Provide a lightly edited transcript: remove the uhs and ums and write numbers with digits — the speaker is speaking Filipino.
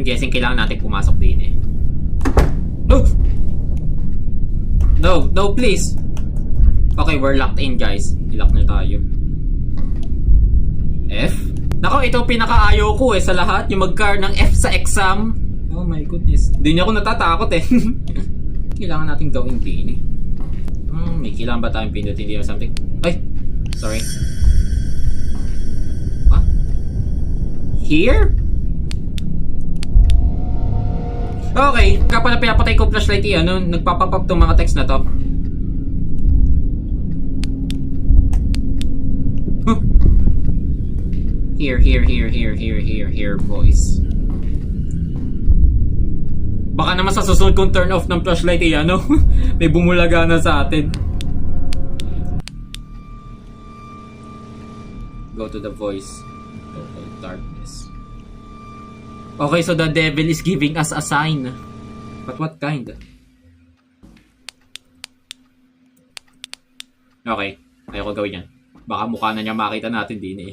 guessing kailangan natin pumasok din eh. No! No, no, please. Okay, we're locked in, guys. I-lock na tayo. F? Nako, ito pinaka-ayaw ko eh sa lahat. Yung mag-car ng F sa exam. Oh my goodness. Hindi niya ako natatakot eh. Kailangan natin gawin din eh. May kailangan ba tayong pindutin dito or something? Ay! Sorry. Huh? Here? Okay, kapag na pinapatay ko flashlight ano, nagpapop up tong mga text na to. Huh? Here, boys. Baka naman sa susunod kong turn off ng flashlight ano, may bumulaga na sa atin. Go to the voice. Total darkness. Okay, so the devil is giving us a sign. But what kind? Okay, ayoko gawin yan. Baka mukha na niya makita natin din eh.